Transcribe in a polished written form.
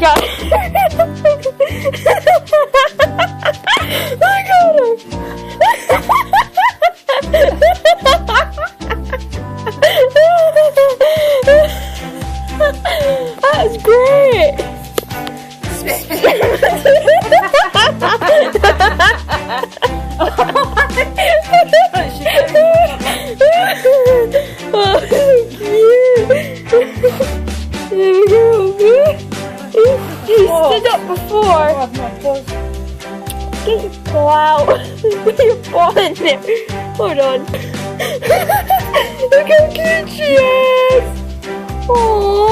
got her. I got her. That's great. Oh, cute. There we go. You stood up before. Get your paw out. Put your paw in there. Hold on. Look how cute she is. Aww.